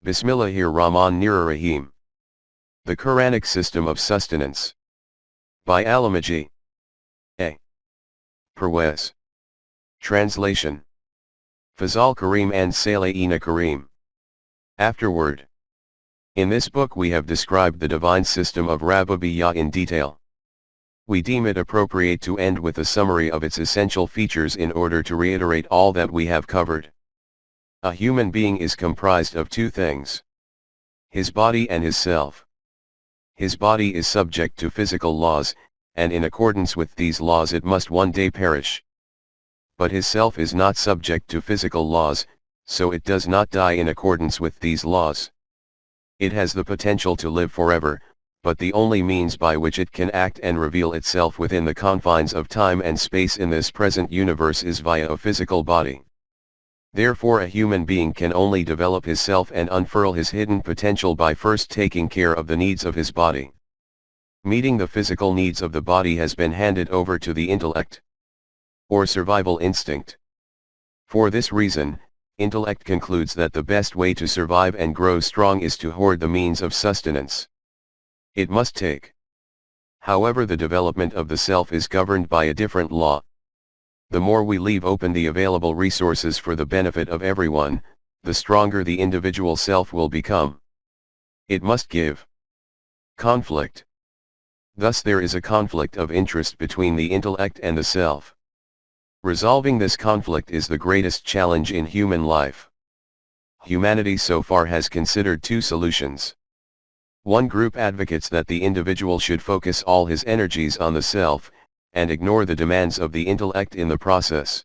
Bismillahir-Rahmanir-Rahim. The Quranic System of Sustenance. By Allama. A. Parwez. Translation. Fazal Kareem and Salayina Kareem. Afterword. In this book we have described the divine system of Rububiyyah in detail. We deem it appropriate to end with a summary of its essential features in order to reiterate all that we have covered. A human being is comprised of two things: his body and his self. His body is subject to physical laws, and in accordance with these laws it must one day perish. But his self is not subject to physical laws, so it does not die in accordance with these laws. It has the potential to live forever, but the only means by which it can act and reveal itself within the confines of time and space in this present universe is via a physical body. Therefore a human being can only develop his self and unfurl his hidden potential by first taking care of the needs of his body. Meeting the physical needs of the body has been handed over to the intellect, or survival instinct. For this reason, intellect concludes that the best way to survive and grow strong is to hoard the means of sustenance it must take. However, the development of the self is governed by a different law. The more we leave open the available resources for the benefit of everyone, the stronger the individual self will become. It must give. Conflict. Thus there is a conflict of interest between the intellect and the self. Resolving this conflict is the greatest challenge in human life. Humanity so far has considered two solutions. One group advocates that the individual should focus all his energies on the self, and ignore the demands of the intellect in the process.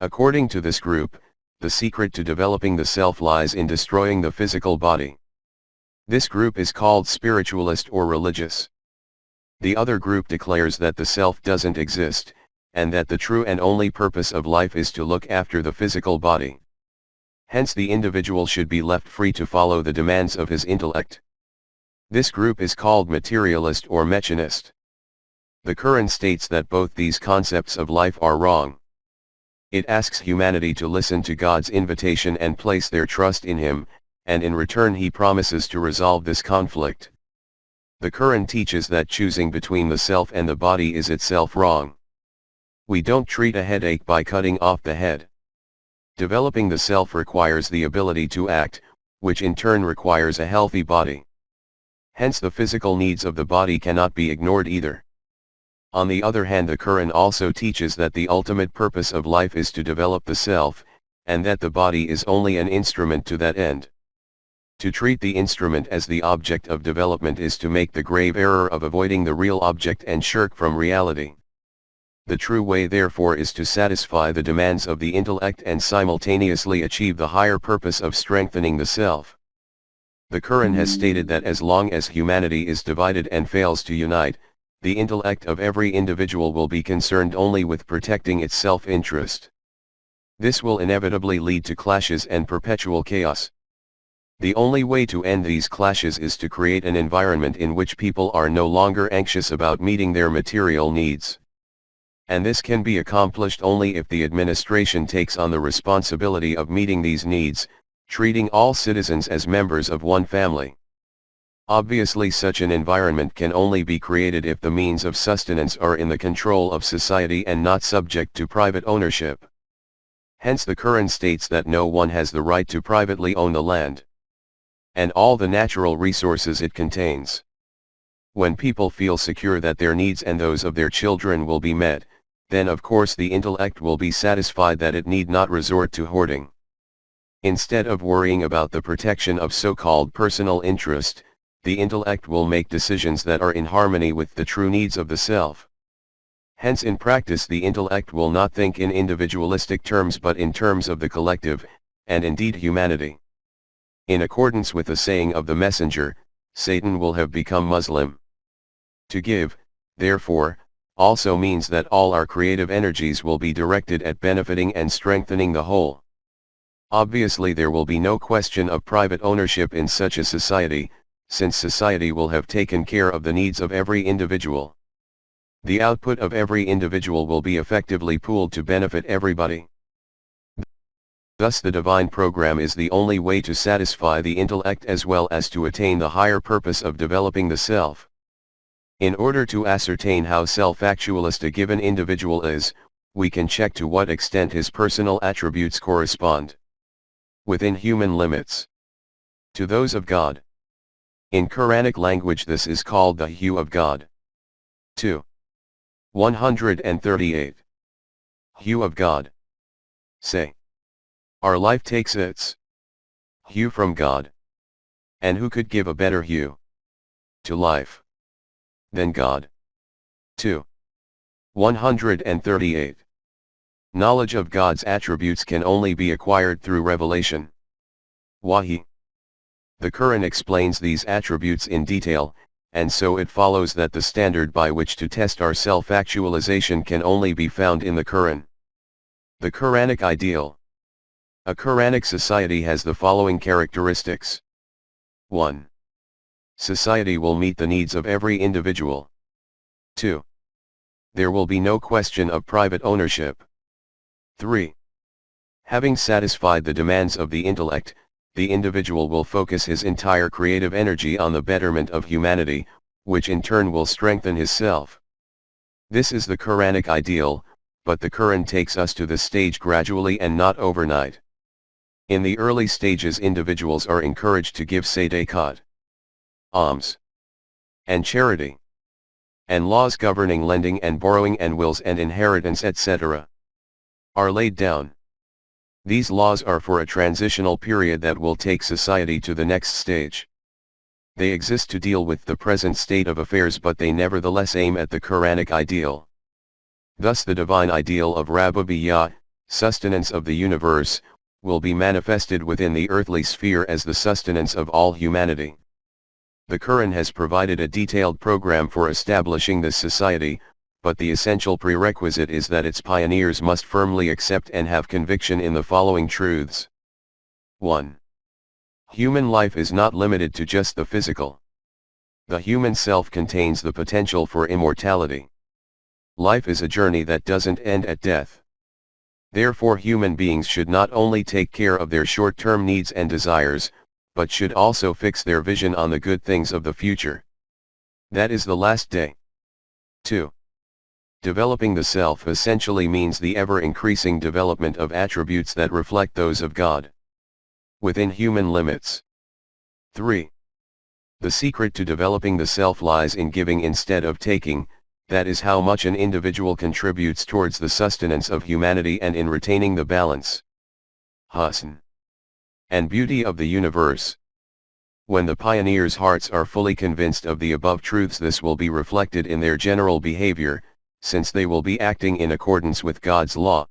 According to this group, the secret to developing the self lies in destroying the physical body. This group is called spiritualist or religious. The other group declares that the self doesn't exist, and that the true and only purpose of life is to look after the physical body. Hence the individual should be left free to follow the demands of his intellect. This group is called materialist or mechanist. The Quran states that both these concepts of life are wrong. It asks humanity to listen to God's invitation and place their trust in Him, and in return He promises to resolve this conflict. The Quran teaches that choosing between the self and the body is itself wrong. We don't treat a headache by cutting off the head. Developing the self requires the ability to act, which in turn requires a healthy body. Hence the physical needs of the body cannot be ignored either. On the other hand, the Quran also teaches that the ultimate purpose of life is to develop the self, and that the body is only an instrument to that end. To treat the instrument as the object of development is to make the grave error of avoiding the real object and shirk from reality. The true way therefore is to satisfy the demands of the intellect and simultaneously achieve the higher purpose of strengthening the self. The Quran has stated that as long as humanity is divided and fails to unite, the intellect of every individual will be concerned only with protecting its self-interest. This will inevitably lead to clashes and perpetual chaos. The only way to end these clashes is to create an environment in which people are no longer anxious about meeting their material needs. And this can be accomplished only if the administration takes on the responsibility of meeting these needs, treating all citizens as members of one family. Obviously, such an environment can only be created if the means of sustenance are in the control of society and not subject to private ownership. Hence the Quran states that no one has the right to privately own the land and all the natural resources it contains. When people feel secure that their needs and those of their children will be met, then of course the intellect will be satisfied that it need not resort to hoarding. Instead of worrying about the protection of so-called personal interest, the intellect will make decisions that are in harmony with the true needs of the self. Hence in practice the intellect will not think in individualistic terms but in terms of the collective, and indeed humanity. In accordance with the saying of the messenger, Satan will have become Muslim. To give, therefore, also means that all our creative energies will be directed at benefiting and strengthening the whole. Obviously there will be no question of private ownership in such a society, since society will have taken care of the needs of every individual. The output of every individual will be effectively pooled to benefit everybody. Thus the divine program is the only way to satisfy the intellect as well as to attain the higher purpose of developing the self. In order to ascertain how self-actualist a given individual is, we can check to what extent his personal attributes correspond, within human limits, to those of God. In Quranic language this is called the hue of God. 2. 138. Hue of God. Say. Our life takes its hue from God. And who could give a better hue to life than God? 2. 138. Knowledge of God's attributes can only be acquired through revelation. Wahi. The Quran explains these attributes in detail, and so it follows that the standard by which to test our self-actualization can only be found in the Quran. The Quranic ideal. A Quranic society has the following characteristics. 1. Society will meet the needs of every individual. 2. There will be no question of private ownership. 3. Having satisfied the demands of the intellect, the individual will focus his entire creative energy on the betterment of humanity, which in turn will strengthen his self. This is the Quranic ideal, but the Quran takes us to this stage gradually and not overnight. In the early stages individuals are encouraged to give sadaqat, alms, and charity, and laws governing lending and borrowing and wills and inheritance etc. are laid down. These laws are for a transitional period that will take society to the next stage. They exist to deal with the present state of affairs, but they nevertheless aim at the Quranic ideal. Thus the divine ideal of Rabbubiyya, sustenance of the universe, will be manifested within the earthly sphere as the sustenance of all humanity. The Quran has provided a detailed program for establishing this society, but the essential prerequisite is that its pioneers must firmly accept and have conviction in the following truths. 1. Human life is not limited to just the physical. The human self contains the potential for immortality. Life is a journey that doesn't end at death. Therefore human beings should not only take care of their short-term needs and desires, but should also fix their vision on the good things of the future. That is the last day. 2. Developing the self essentially means the ever-increasing development of attributes that reflect those of God, within human limits. 3. The secret to developing the self lies in giving instead of taking, that is how much an individual contributes towards the sustenance of humanity and in retaining the balance, husn, and beauty of the universe. When the pioneers' hearts are fully convinced of the above truths, this will be reflected in their general behavior, since they will be acting in accordance with God's law.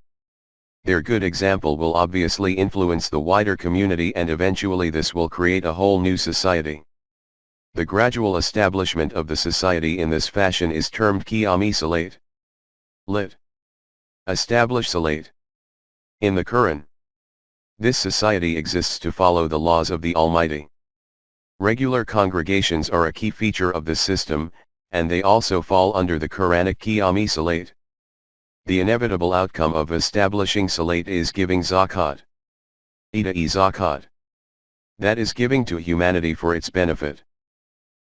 Their good example will obviously influence the wider community, and eventually this will create a whole new society. The gradual establishment of the society in this fashion is termed Qiyami Salat. Lit. Establish Salat. In the Quran, this society exists to follow the laws of the Almighty. Regular congregations are a key feature of this system, and they also fall under the Quranic Qiyami Salat. The inevitable outcome of establishing Salat is giving zakat. Ita-e zakat. That is giving to humanity for its benefit.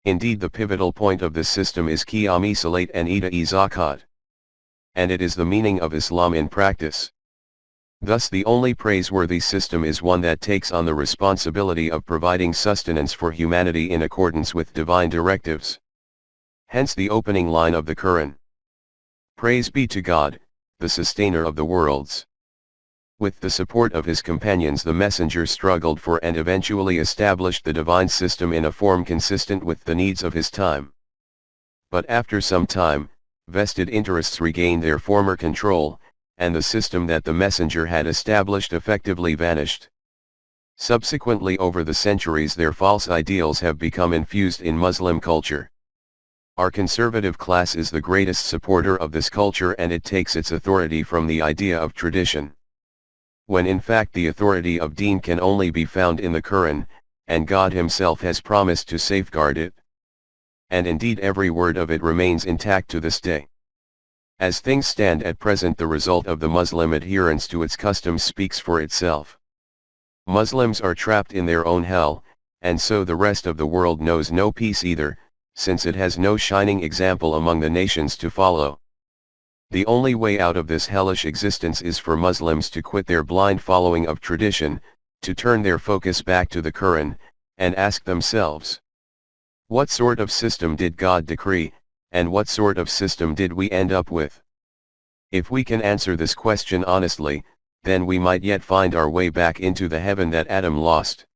Indeed, the pivotal point of this system is Qiyami Salat and Ita-e zakat. And it is the meaning of Islam in practice. Thus the only praiseworthy system is one that takes on the responsibility of providing sustenance for humanity in accordance with divine directives. Hence the opening line of the Quran. Praise be to God, the sustainer of the worlds. With the support of his companions, the messenger struggled for and eventually established the divine system in a form consistent with the needs of his time. But after some time, vested interests regained their former control, and the system that the messenger had established effectively vanished. Subsequently, over the centuries, their false ideals have become infused in Muslim culture. Our conservative class is the greatest supporter of this culture, and it takes its authority from the idea of tradition, when in fact the authority of Deen can only be found in the Quran, and God himself has promised to safeguard it. And indeed every word of it remains intact to this day. As things stand at present, the result of the Muslim adherence to its customs speaks for itself. Muslims are trapped in their own hell, and so the rest of the world knows no peace either, since it has no shining example among the nations to follow. The only way out of this hellish existence is for Muslims to quit their blind following of tradition, to turn their focus back to the Quran, and ask themselves, what sort of system did God decree, and what sort of system did we end up with? If we can answer this question honestly, then we might yet find our way back into the heaven that Adam lost.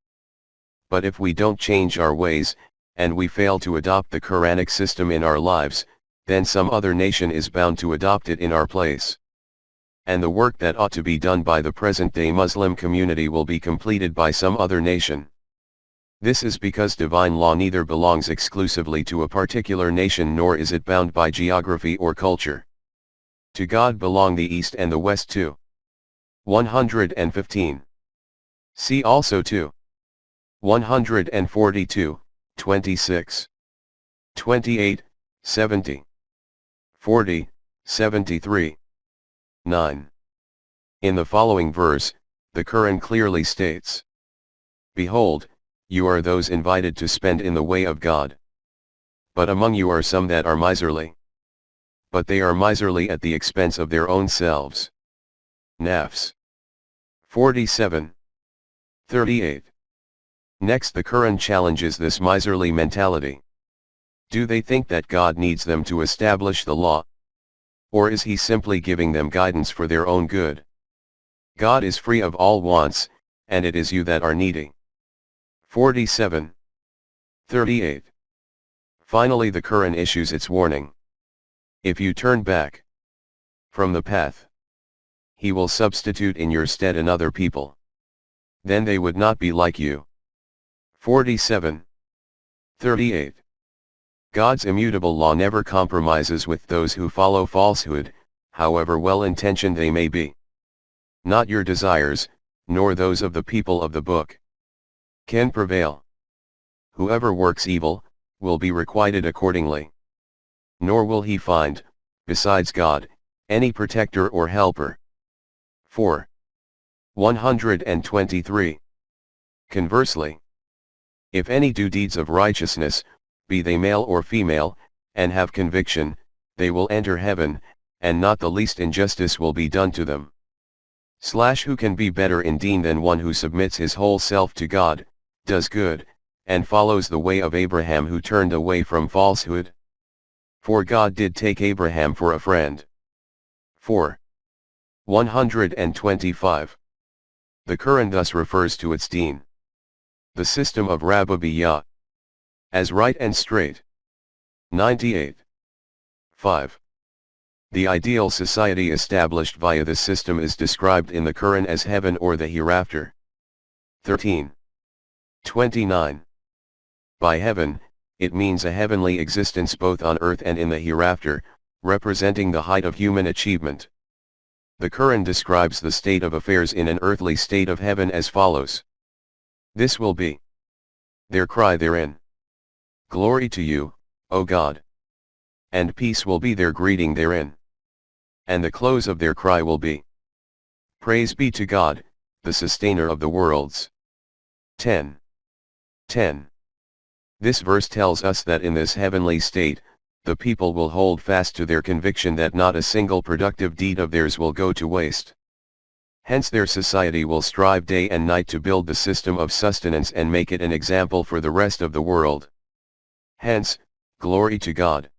But if we don't change our ways, and we fail to adopt the Quranic system in our lives, then some other nation is bound to adopt it in our place. And the work that ought to be done by the present-day Muslim community will be completed by some other nation. This is because divine law neither belongs exclusively to a particular nation nor is it bound by geography or culture. To God belong the East and the West too. 115. See also 2. 142, 26. 28, 70. 40, 73. 9. In the following verse, the Quran clearly states, behold, you are those invited to spend in the way of God. But among you are some that are miserly. But they are miserly at the expense of their own selves. Nafs. 47. 38. Next the Quran challenges this miserly mentality. Do they think that God needs them to establish the law? Or is he simply giving them guidance for their own good? God is free of all wants, and it is you that are needy. 47. 38. Finally the Quran issues its warning. If you turn back from the path, he will substitute in your stead another people. Then they would not be like you. 47. 38. God's immutable law never compromises with those who follow falsehood, however well-intentioned they may be. Not your desires, nor those of the people of the book, can prevail. Whoever works evil, will be requited accordingly. Nor will he find, besides God, any protector or helper. 4. 123. Conversely, if any do deeds of righteousness, be they male or female, and have conviction, they will enter heaven, and not the least injustice will be done to them. Who can be better in deen than one who submits his whole self to God, does good, and follows the way of Abraham who turned away from falsehood? For God did take Abraham for a friend. 4. 125. The Quran thus refers to its deen, the system of Rabbubiyya, as right and straight. 98. 5. The ideal society established via this system is described in the Quran as heaven or the hereafter. 13. 29. By heaven, it means a heavenly existence both on earth and in the hereafter, representing the height of human achievement. The Quran describes the state of affairs in an earthly state of heaven as follows. This will be their cry therein. Glory to you, O God. And peace will be their greeting therein. And the close of their cry will be, praise be to God, the sustainer of the worlds. 10. 10. This verse tells us that in this heavenly state, the people will hold fast to their conviction that not a single productive deed of theirs will go to waste. Hence their society will strive day and night to build the system of sustenance and make it an example for the rest of the world. Hence, glory to God.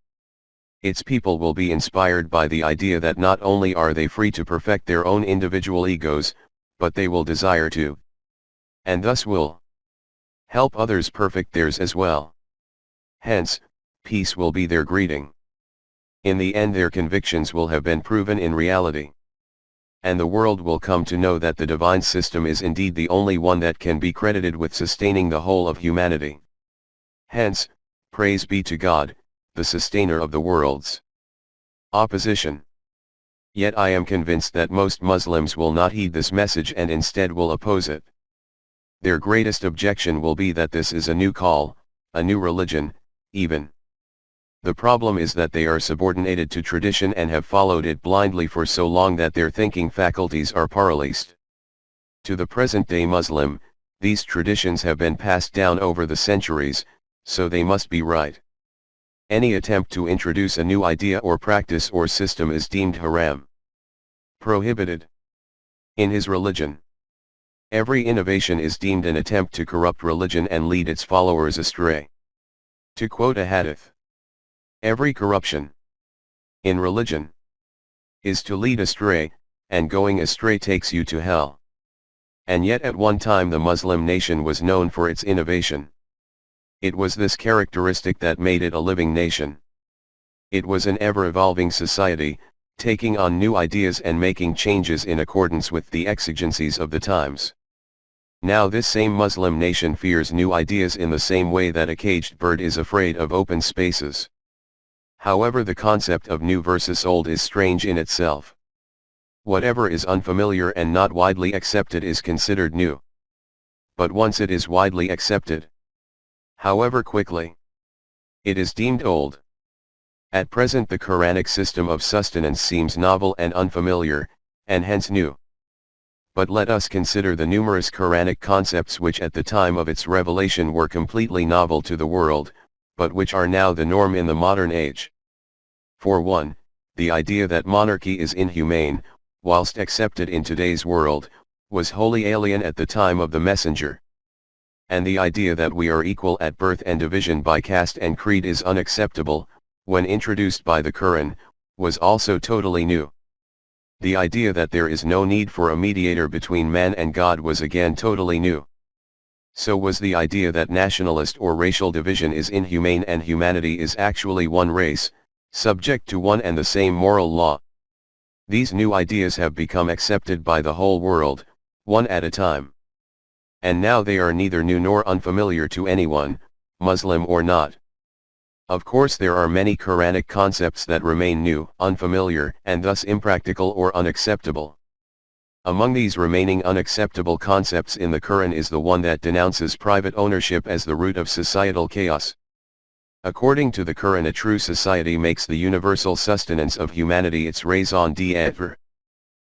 Its people will be inspired by the idea that not only are they free to perfect their own individual egos, but they will desire to, and thus will, help others perfect theirs as well. Hence, peace will be their greeting. In the end their convictions will have been proven in reality. And the world will come to know that the divine system is indeed the only one that can be credited with sustaining the whole of humanity. Hence, praise be to God, the sustainer of the worlds. Opposition. Yet I am convinced that most Muslims will not heed this message and instead will oppose it. Their greatest objection will be that this is a new call, a new religion, even. The problem is that they are subordinated to tradition and have followed it blindly for so long that their thinking faculties are paralyzed. To the present-day Muslim, these traditions have been passed down over the centuries, so they must be right. Any attempt to introduce a new idea or practice or system is deemed haram, prohibited. In his religion, every innovation is deemed an attempt to corrupt religion and lead its followers astray. To quote a hadith, every corruption in religion is to lead astray, and going astray takes you to hell. And yet at one time the Muslim nation was known for its innovation. It was this characteristic that made it a living nation. It was an ever-evolving society, taking on new ideas and making changes in accordance with the exigencies of the times. Now this same Muslim nation fears new ideas in the same way that a caged bird is afraid of open spaces. However, the concept of new versus old is strange in itself. Whatever is unfamiliar and not widely accepted is considered new. But once it is widely accepted, however quickly, it is deemed old. At present the Quranic system of sustenance seems novel and unfamiliar, and hence new. But let us consider the numerous Quranic concepts which at the time of its revelation were completely novel to the world, but which are now the norm in the modern age. For one, the idea that monarchy is inhumane, whilst accepted in today's world, was wholly alien at the time of the messenger. And the idea that we are equal at birth and division by caste and creed is unacceptable, when introduced by the Quran, was also totally new. The idea that there is no need for a mediator between man and God was again totally new. So was the idea that nationalist or racial division is inhumane and humanity is actually one race, subject to one and the same moral law. These new ideas have become accepted by the whole world, one at a time. And now they are neither new nor unfamiliar to anyone, Muslim or not. Of course there are many Quranic concepts that remain new, unfamiliar, and thus impractical or unacceptable. Among these remaining unacceptable concepts in the Quran is the one that denounces private ownership as the root of societal chaos. According to the Quran, a true society makes the universal sustenance of humanity its raison d'être.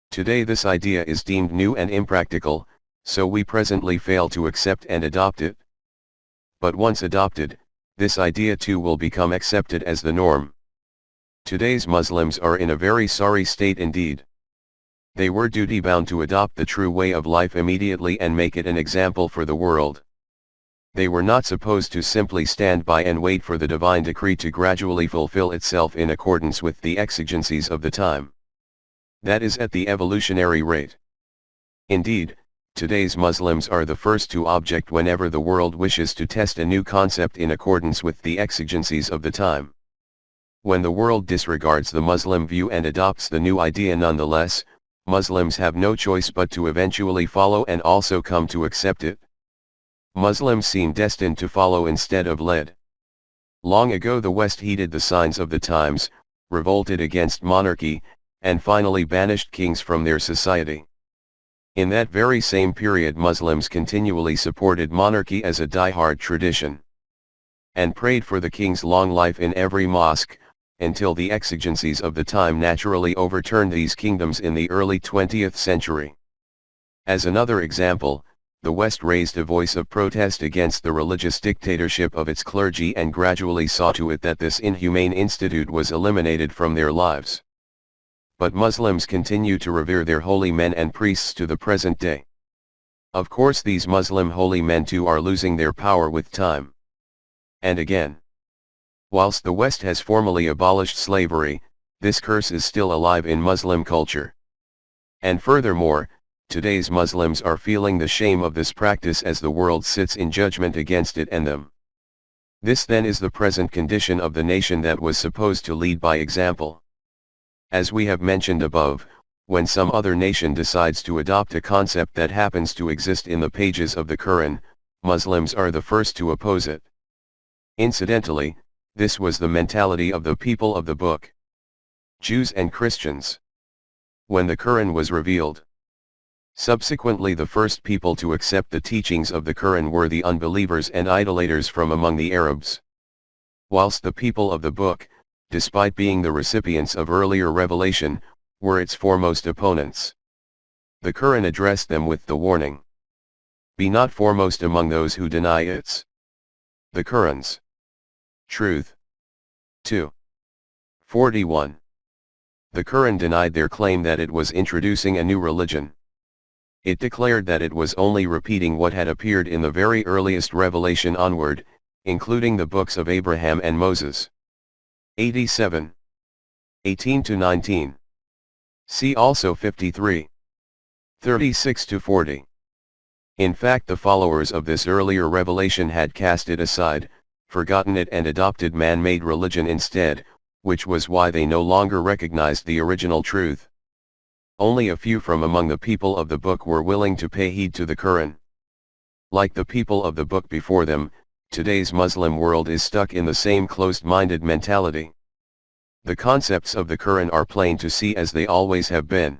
Today this idea is deemed new and impractical, so we presently fail to accept and adopt it. But once adopted, this idea too will become accepted as the norm. Today's Muslims are in a very sorry state indeed. They were duty-bound to adopt the true way of life immediately and make it an example for the world. They were not supposed to simply stand by and wait for the divine decree to gradually fulfill itself in accordance with the exigencies of the time. That is at the evolutionary rate. Indeed, today's Muslims are the first to object whenever the world wishes to test a new concept in accordance with the exigencies of the time. When the world disregards the Muslim view and adopts the new idea nonetheless, Muslims have no choice but to eventually follow and also come to accept it. Muslims seem destined to follow instead of led. Long ago the West heeded the signs of the times, revolted against monarchy, and finally banished kings from their society. In that very same period Muslims continually supported monarchy as a die-hard tradition, and prayed for the king's long life in every mosque, until the exigencies of the time naturally overturned these kingdoms in the early 20th century. As another example, the West raised a voice of protest against the religious dictatorship of its clergy and gradually saw to it that this inhumane institute was eliminated from their lives. But Muslims continue to revere their holy men and priests to the present day. Of course these Muslim holy men too are losing their power with time. And again, whilst the West has formally abolished slavery, this curse is still alive in Muslim culture. And furthermore, today's Muslims are feeling the shame of this practice as the world sits in judgment against it and them. This then is the present condition of the nation that was supposed to lead by example. As we have mentioned above, when some other nation decides to adopt a concept that happens to exist in the pages of the Quran, Muslims are the first to oppose it. Incidentally, this was the mentality of the people of the book, Jews and Christians, when the Quran was revealed. Subsequently the first people to accept the teachings of the Quran were the unbelievers and idolaters from among the Arabs. Whilst the people of the book, despite being the recipients of earlier revelation, were its foremost opponents. The Quran addressed them with the warning, "Be not foremost among those who deny its." The Quran's truth. 2. 41. The Quran denied their claim that it was introducing a new religion. It declared that it was only repeating what had appeared in the very earliest revelation onward, including the books of Abraham and Moses. 87. 18-19. See also 53. 36-40. In fact, the followers of this earlier revelation had cast it aside, forgotten it, and adopted man-made religion instead, which was why they no longer recognized the original truth. Only a few from among the people of the book were willing to pay heed to the Quran. Like the people of the book before them, today's Muslim world is stuck in the same closed-minded mentality. The concepts of the Quran are plain to see, as they always have been.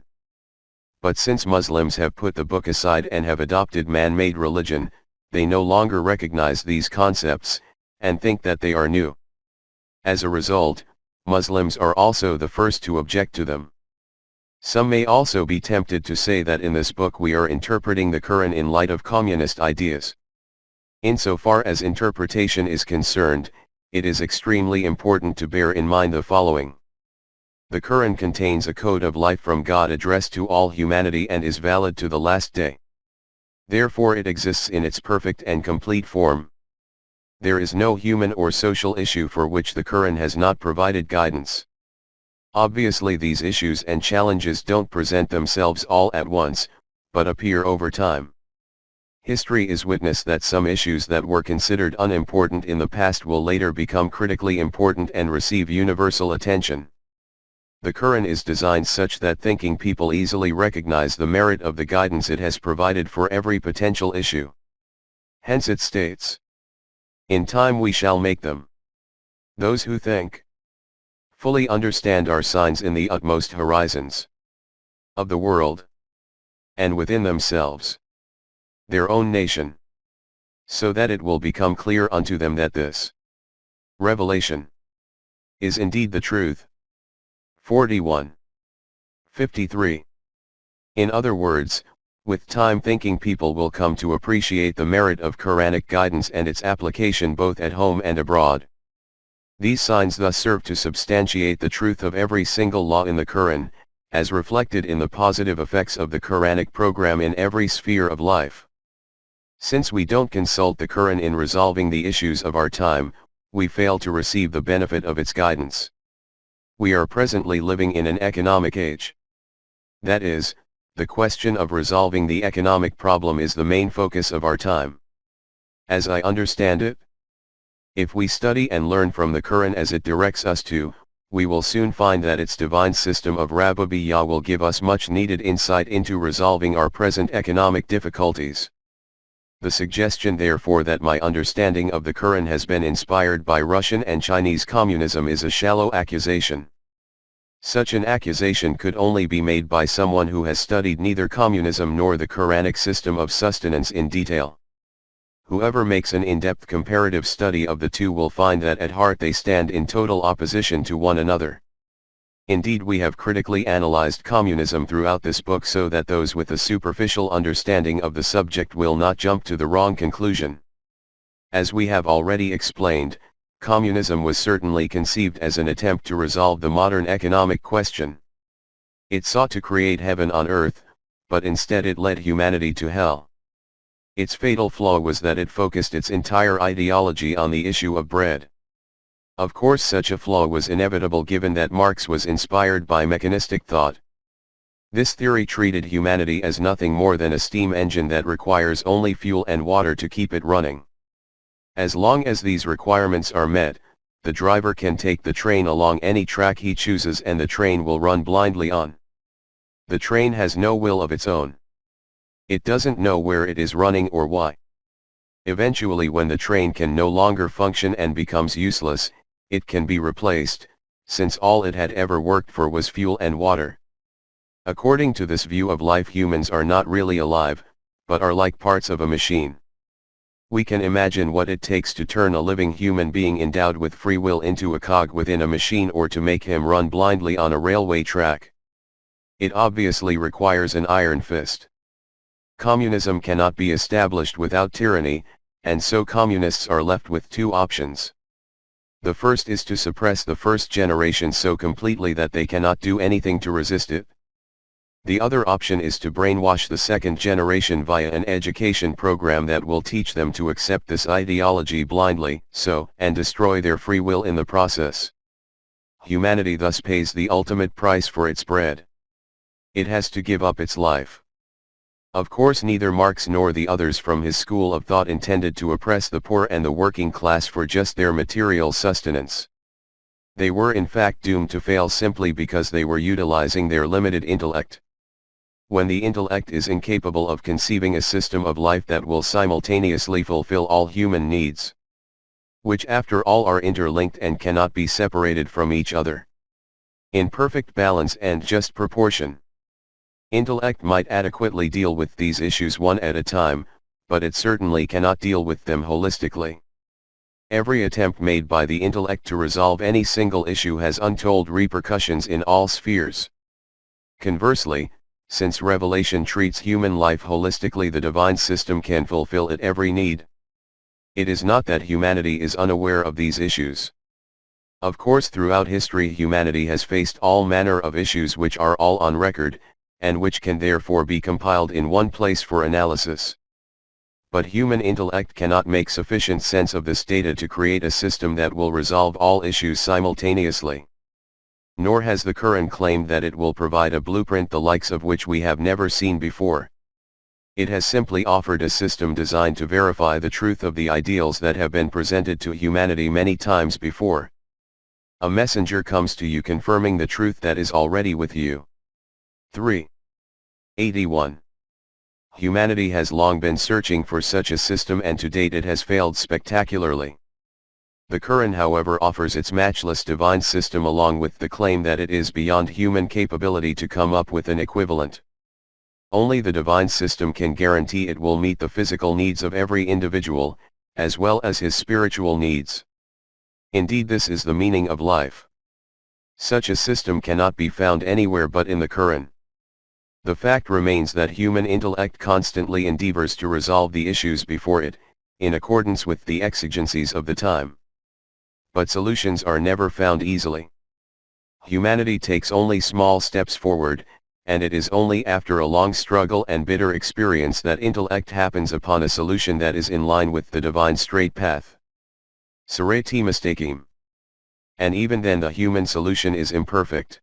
But since Muslims have put the book aside and have adopted man-made religion, they no longer recognize these concepts, and think that they are new. As a result, Muslims are also the first to object to them. Some may also be tempted to say that in this book we are interpreting the Quran in light of communist ideas. Insofar as interpretation is concerned, it is extremely important to bear in mind the following. The Quran contains a code of life from God addressed to all humanity and is valid to the last day. Therefore it exists in its perfect and complete form. There is no human or social issue for which the Quran has not provided guidance. Obviously, these issues and challenges don't present themselves all at once, but appear over time. History is witness that some issues that were considered unimportant in the past will later become critically important and receive universal attention. The Quran is designed such that thinking people easily recognize the merit of the guidance it has provided for every potential issue. Hence it states, "In time we shall make them." Those who think fully understand our signs in the utmost horizons of the world, and within themselves, their own nation, so that it will become clear unto them that this revelation is indeed the truth. 41. 53. In other words, with time thinking people will come to appreciate the merit of Quranic guidance and its application both at home and abroad. These signs thus serve to substantiate the truth of every single law in the Quran, as reflected in the positive effects of the Quranic program in every sphere of life. Since we don't consult the Quran in resolving the issues of our time, we fail to receive the benefit of its guidance. We are presently living in an economic age. That is, the question of resolving the economic problem is the main focus of our time. As I understand it, if we study and learn from the Quran as it directs us to, we will soon find that its divine system of Rububiyyah will give us much needed insight into resolving our present economic difficulties. The suggestion therefore that my understanding of the Quran has been inspired by Russian and Chinese communism is a shallow accusation. Such an accusation could only be made by someone who has studied neither communism nor the Quranic system of sustenance in detail. Whoever makes an in-depth comparative study of the two will find that at heart they stand in total opposition to one another. Indeed, we have critically analyzed communism throughout this book so that those with a superficial understanding of the subject will not jump to the wrong conclusion. As we have already explained, communism was certainly conceived as an attempt to resolve the modern economic question. It sought to create heaven on earth, but instead it led humanity to hell. Its fatal flaw was that it focused its entire ideology on the issue of bread. Of course, such a flaw was inevitable given that Marx was inspired by mechanistic thought. This theory treated humanity as nothing more than a steam engine that requires only fuel and water to keep it running. As long as these requirements are met, the driver can take the train along any track he chooses and the train will run blindly on. The train has no will of its own. It doesn't know where it is running or why. Eventually, when the train can no longer function and becomes useless, it can be replaced, since all it had ever worked for was fuel and water. According to this view of life, humans are not really alive, but are like parts of a machine. We can imagine what it takes to turn a living human being endowed with free will into a cog within a machine, or to make him run blindly on a railway track. It obviously requires an iron fist. Communism cannot be established without tyranny, and so communists are left with two options. The first is to suppress the first generation so completely that they cannot do anything to resist it. The other option is to brainwash the second generation via an education program that will teach them to accept this ideology blindly, and destroy their free will in the process. Humanity thus pays the ultimate price for its bread. It has to give up its life. Of course, neither Marx nor the others from his school of thought intended to oppress the poor and the working class for just their material sustenance. They were in fact doomed to fail simply because they were utilizing their limited intellect. When the intellect is incapable of conceiving a system of life that will simultaneously fulfill all human needs, which after all are interlinked and cannot be separated from each other, in perfect balance and just proportion. Intellect might adequately deal with these issues one at a time, but it certainly cannot deal with them holistically. Every attempt made by the intellect to resolve any single issue has untold repercussions in all spheres. Conversely, since revelation treats human life holistically, the divine system can fulfill its every need. It is not that humanity is unaware of these issues. Of course, throughout history humanity has faced all manner of issues which are all on record, and which can therefore be compiled in one place for analysis. But human intellect cannot make sufficient sense of this data to create a system that will resolve all issues simultaneously. Nor has the Quran claimed that it will provide a blueprint the likes of which we have never seen before. It has simply offered a system designed to verify the truth of the ideals that have been presented to humanity many times before. A messenger comes to you confirming the truth that is already with you. 381. Humanity has long been searching for such a system, and to date it has failed spectacularly. The Quran, however, offers its matchless divine system along with the claim that it is beyond human capability to come up with an equivalent. Only the divine system can guarantee it will meet the physical needs of every individual, as well as his spiritual needs. Indeed, this is the meaning of life. Such a system cannot be found anywhere but in the Quran. The fact remains that human intellect constantly endeavors to resolve the issues before it, in accordance with the exigencies of the time. But solutions are never found easily. Humanity takes only small steps forward, and it is only after a long struggle and bitter experience that intellect happens upon a solution that is in line with the divine straight path. Sirati mustaqim. And even then the human solution is imperfect.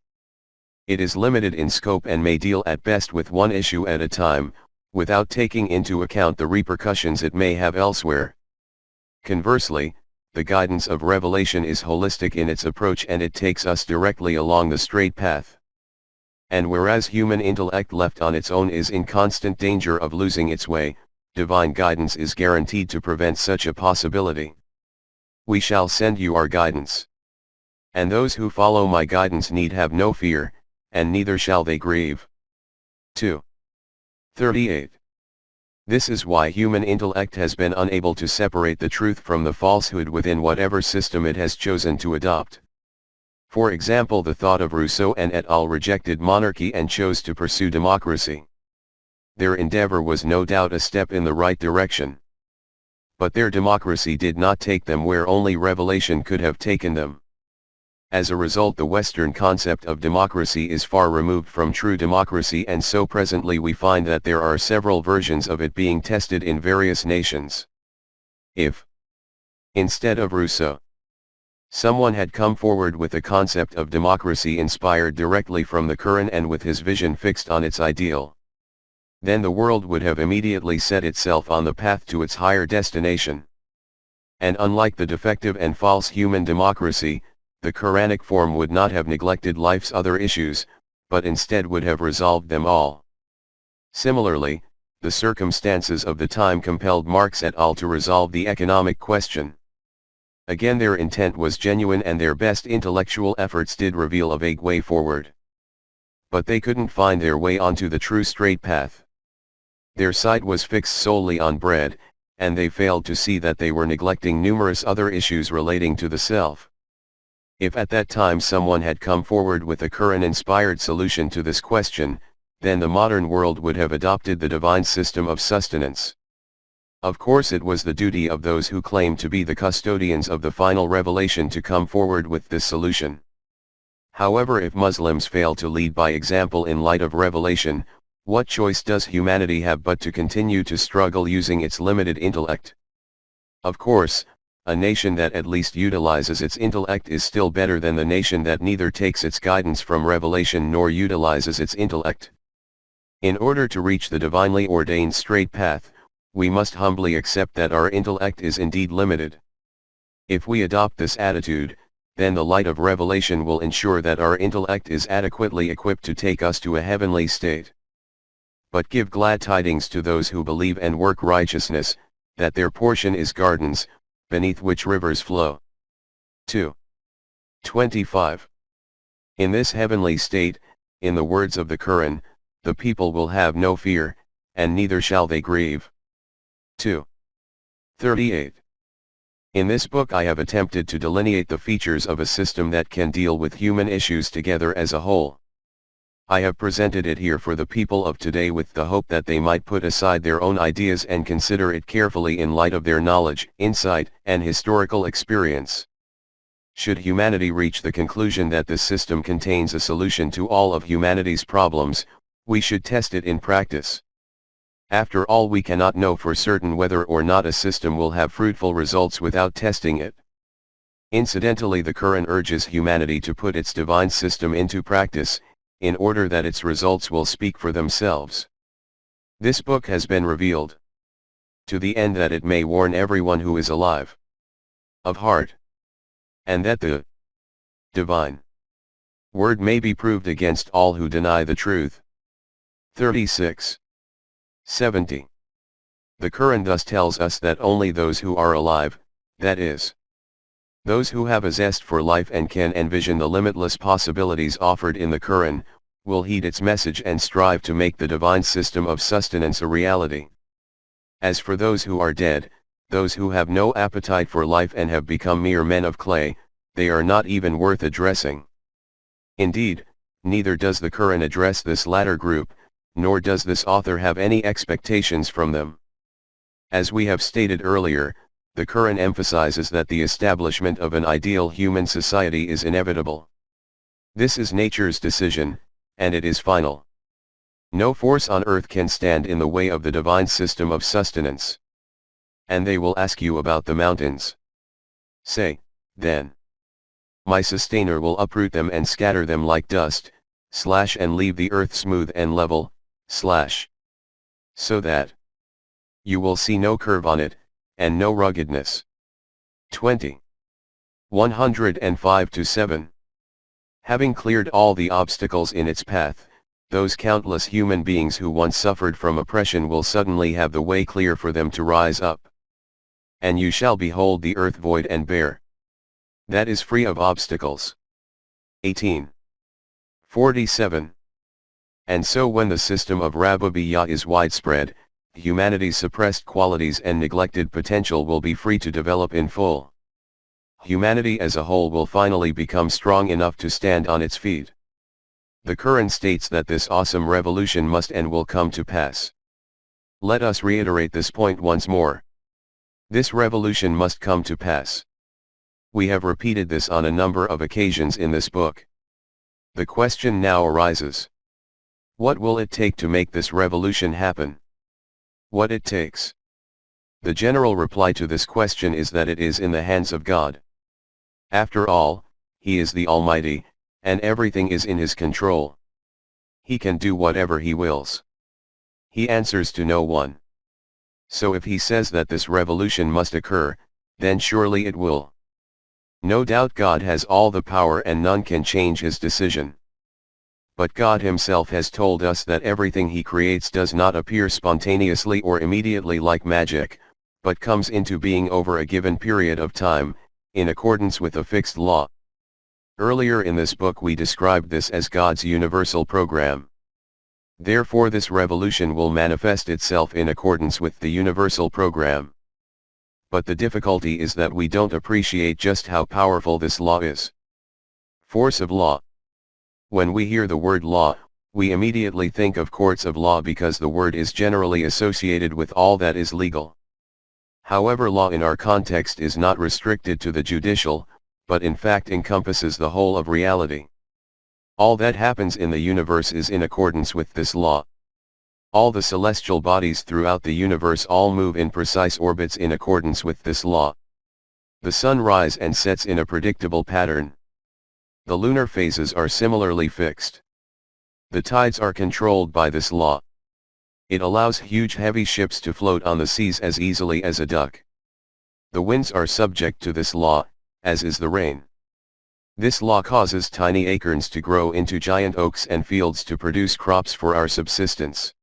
It is limited in scope and may deal at best with one issue at a time, without taking into account the repercussions it may have elsewhere. Conversely, the guidance of revelation is holistic in its approach, and it takes us directly along the straight path. And whereas human intellect left on its own is in constant danger of losing its way, divine guidance is guaranteed to prevent such a possibility. We shall send you our guidance. And those who follow my guidance need have no fear, and neither shall they grieve. 238. This is why human intellect has been unable to separate the truth from the falsehood within whatever system it has chosen to adopt. For example, the thought of Rousseau and et al. Rejected monarchy and chose to pursue democracy. Their endeavor was no doubt a step in the right direction. But their democracy did not take them where only revelation could have taken them. As a result, the Western concept of democracy is far removed from true democracy, and so presently we find that there are several versions of it being tested in various nations. If, instead of Rousseau, someone had come forward with a concept of democracy inspired directly from the Quran and with his vision fixed on its ideal, then the world would have immediately set itself on the path to its higher destination. And unlike the defective and false human democracy, the Quranic form would not have neglected life's other issues, but instead would have resolved them all. Similarly, the circumstances of the time compelled Marx et al. To resolve the economic question. Again, their intent was genuine and their best intellectual efforts did reveal a vague way forward. But they couldn't find their way onto the true straight path. Their sight was fixed solely on bread, and they failed to see that they were neglecting numerous other issues relating to the self. If at that time someone had come forward with a Quran-inspired solution to this question, then the modern world would have adopted the divine system of sustenance. Of course, it was the duty of those who claim to be the custodians of the final revelation to come forward with this solution. However, if Muslims fail to lead by example in light of revelation, what choice does humanity have but to continue to struggle using its limited intellect? Of course, a nation that at least utilizes its intellect is still better than the nation that neither takes its guidance from revelation nor utilizes its intellect. In order to reach the divinely ordained straight path, we must humbly accept that our intellect is indeed limited. If we adopt this attitude, then the light of revelation will ensure that our intellect is adequately equipped to take us to a heavenly state. But give glad tidings to those who believe and work righteousness, that their portion is gardens, beneath which rivers flow. 2:25. In this heavenly state, in the words of the Quran, the people will have no fear, and neither shall they grieve. 2:38. In this book I have attempted to delineate the features of a system that can deal with human issues together as a whole. I have presented it here for the people of today with the hope that they might put aside their own ideas and consider it carefully in light of their knowledge, insight, and historical experience. Should humanity reach the conclusion that this system contains a solution to all of humanity's problems, we should test it in practice. After all, we cannot know for certain whether or not a system will have fruitful results without testing it. Incidentally, the Quran urges humanity to put its divine system into practice, in order that its results will speak for themselves. This book has been revealed to the end that it may warn everyone who is alive of heart, and that the divine word may be proved against all who deny the truth. 36:70. The Quran thus tells us that only those who are alive, that is, those who have a zest for life and can envision the limitless possibilities offered in the Quran, will heed its message and strive to make the divine system of sustenance a reality. As for those who are dead, those who have no appetite for life and have become mere men of clay, they are not even worth addressing. Indeed, neither does the Quran address this latter group, nor does this author have any expectations from them. As we have stated earlier, the Quran emphasizes that the establishment of an ideal human society is inevitable. This is nature's decision, and it is final. No force on earth can stand in the way of the divine system of sustenance. And they will ask you about the mountains. Say, then, my sustainer will uproot them and scatter them like dust, and leave the earth smooth and level, so that you will see no curve on it, and no ruggedness. 105-7. Having cleared all the obstacles in its path, those countless human beings who once suffered from oppression will suddenly have the way clear for them to rise up. And you shall behold the earth void and bare, that is free of obstacles. 18:47. And so when the system of Rabubiyya is widespread, humanity's suppressed qualities and neglected potential will be free to develop in full. Humanity as a whole will finally become strong enough to stand on its feet. The Quran states that this awesome revolution must and will come to pass. Let us reiterate this point once more. This revolution must come to pass. We have repeated this on a number of occasions in this book. The question now arises: what will it take to make this revolution happen? What it takes? The general reply to this question is that it is in the hands of God. After all, He is the Almighty, and everything is in His control. He can do whatever He wills. He answers to no one. So if He says that this revolution must occur, then surely it will. No doubt God has all the power and none can change His decision. But God Himself has told us that everything He creates does not appear spontaneously or immediately like magic, but comes into being over a given period of time, in accordance with a fixed law. Earlier in this book we described this as God's universal program. Therefore this revolution will manifest itself in accordance with the universal program. But the difficulty is that we don't appreciate just how powerful this law is. Force of law. When we hear the word law, we immediately think of courts of law because the word is generally associated with all that is legal. However, law in our context is not restricted to the judicial, but in fact encompasses the whole of reality. All that happens in the universe is in accordance with this law. All the celestial bodies throughout the universe all move in precise orbits in accordance with this law. The sun rises and sets in a predictable pattern. The lunar phases are similarly fixed. The tides are controlled by this law. It allows huge heavy ships to float on the seas as easily as a duck. The winds are subject to this law, as is the rain. This law causes tiny acorns to grow into giant oaks and fields to produce crops for our subsistence.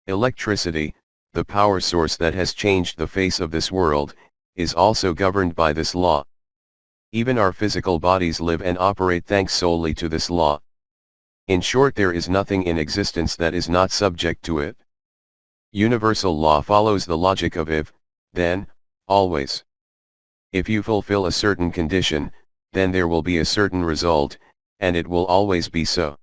Electricity, the power source that has changed the face of this world, is also governed by this law. Even our physical bodies live and operate thanks solely to this law. In short, there is nothing in existence that is not subject to it. Universal law follows the logic of if, then, always. If you fulfill a certain condition, then there will be a certain result, and it will always be so.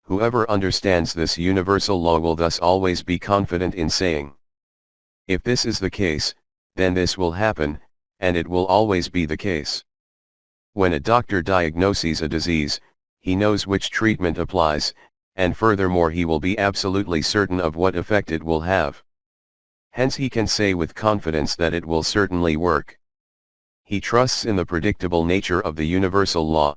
Whoever understands this universal law will thus always be confident in saying, if this is the case, then this will happen, and it will always be the case. When a doctor diagnoses a disease, he knows which treatment applies, and furthermore he will be absolutely certain of what effect it will have. Hence he can say with confidence that it will certainly work. He trusts in the predictable nature of the universal law.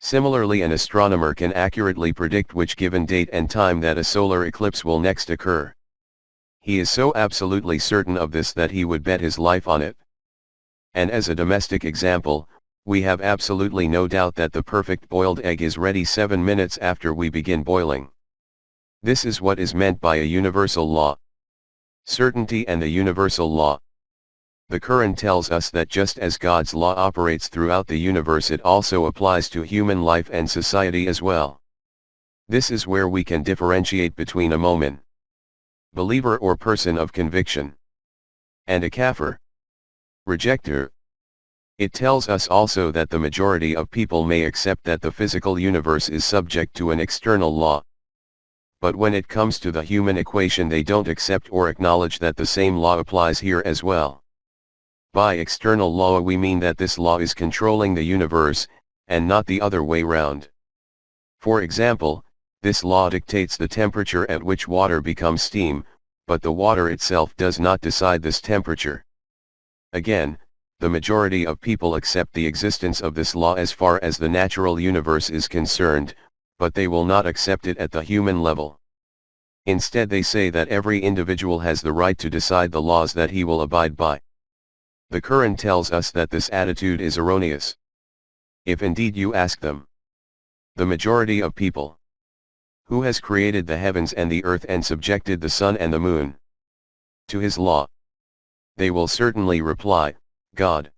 Similarly, an astronomer can accurately predict which given date and time that a solar eclipse will next occur. He is so absolutely certain of this that he would bet his life on it. And as a domestic example, we have absolutely no doubt that the perfect boiled egg is ready 7 minutes after we begin boiling. This is what is meant by a universal law. Certainty and the universal law. The Quran tells us that just as God's law operates throughout the universe, it also applies to human life and society as well. This is where we can differentiate between a mu'min, believer or person of conviction, and a kafir, rejecter. It tells us also that the majority of people may accept that the physical universe is subject to an external law. But when it comes to the human equation, they don't accept or acknowledge that the same law applies here as well. By external law we mean that this law is controlling the universe, and not the other way round. For example, this law dictates the temperature at which water becomes steam, but the water itself does not decide this temperature. Again, the majority of people accept the existence of this law as far as the natural universe is concerned, but they will not accept it at the human level. Instead, they say that every individual has the right to decide the laws that he will abide by. The Quran tells us that this attitude is erroneous. If indeed you ask them, the majority of people, who has created the heavens and the earth and subjected the sun and the moon to his law, they will certainly reply, God.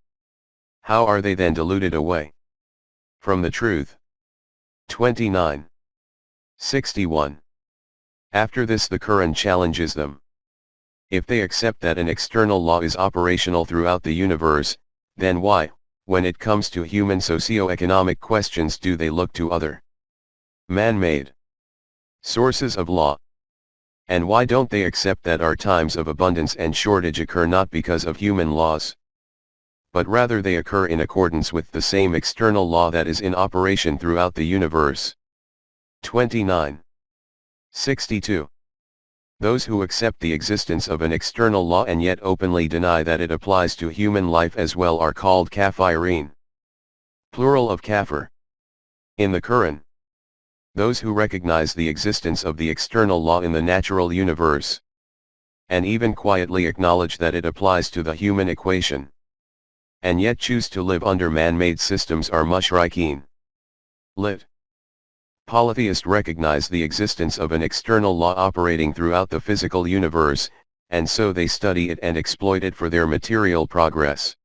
How are they then deluded away from the truth? 29. 61. After this, the Quran challenges them. If they accept that an external law is operational throughout the universe, then why, when it comes to human socio-economic questions, do they look to other man-made sources of law? And why don't they accept that our times of abundance and shortage occur not because of human laws, but rather they occur in accordance with the same external law that is in operation throughout the universe? 29. 62. Those who accept the existence of an external law and yet openly deny that it applies to human life as well are called kafirin. Plural of kafir. In the Quran, those who recognize the existence of the external law in the natural universe, and even quietly acknowledge that it applies to the human equation, and yet choose to live under man-made systems are mushrikeen. Lit. Polytheists recognize the existence of an external law operating throughout the physical universe, and so they study it and exploit it for their material progress.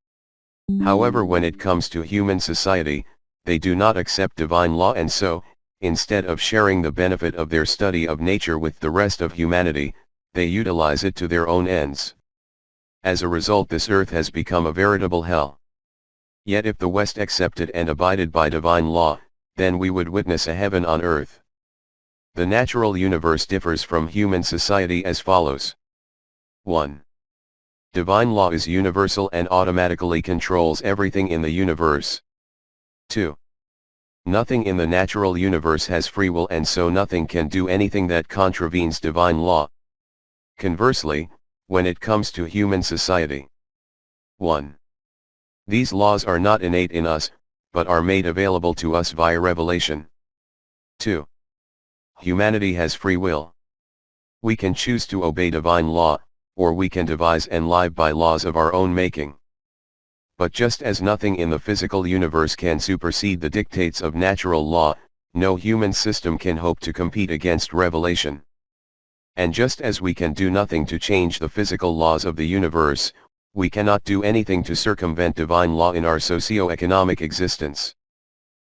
However, when it comes to human society, they do not accept divine law, and so, instead of sharing the benefit of their study of nature with the rest of humanity, they utilize it to their own ends. As a result, this earth has become a veritable hell. Yet if the West accepted and abided by divine law, then we would witness a heaven on earth. The natural universe differs from human society as follows. 1. Divine law is universal and automatically controls everything in the universe. 2. Nothing in the natural universe has free will, and so nothing can do anything that contravenes divine law. Conversely, when it comes to human society, 1. These laws are not innate in us, but are made available to us via revelation. 2. Humanity has free will. We can choose to obey divine law, or we can devise and live by laws of our own making. But just as nothing in the physical universe can supersede the dictates of natural law, no human system can hope to compete against revelation. And just as we can do nothing to change the physical laws of the universe, we cannot do anything to circumvent divine law in our socio-economic existence.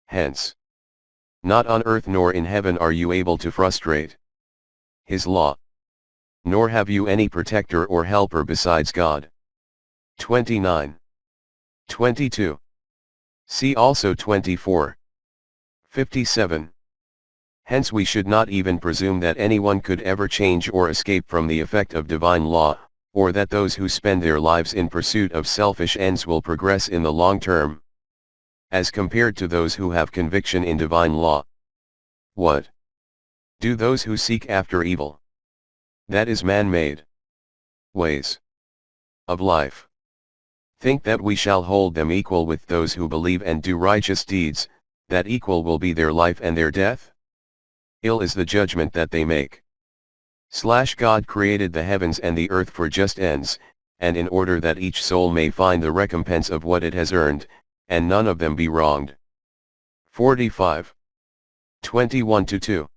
Hence, not on earth nor in heaven are you able to frustrate His law. Nor have you any protector or helper besides God. 29. 22. See also 24. 57. Hence we should not even presume that anyone could ever change or escape from the effect of divine law, or that those who spend their lives in pursuit of selfish ends will progress in the long term, as compared to those who have conviction in divine law. What do those who seek after evil, that is man-made, ways of life, think that we shall hold them equal with those who believe and do righteous deeds, that equal will be their life and their death? Ill is the judgment that they make. God created the heavens and the earth for just ends, and in order that each soul may find the recompense of what it has earned, and none of them be wronged. 45. 21-2.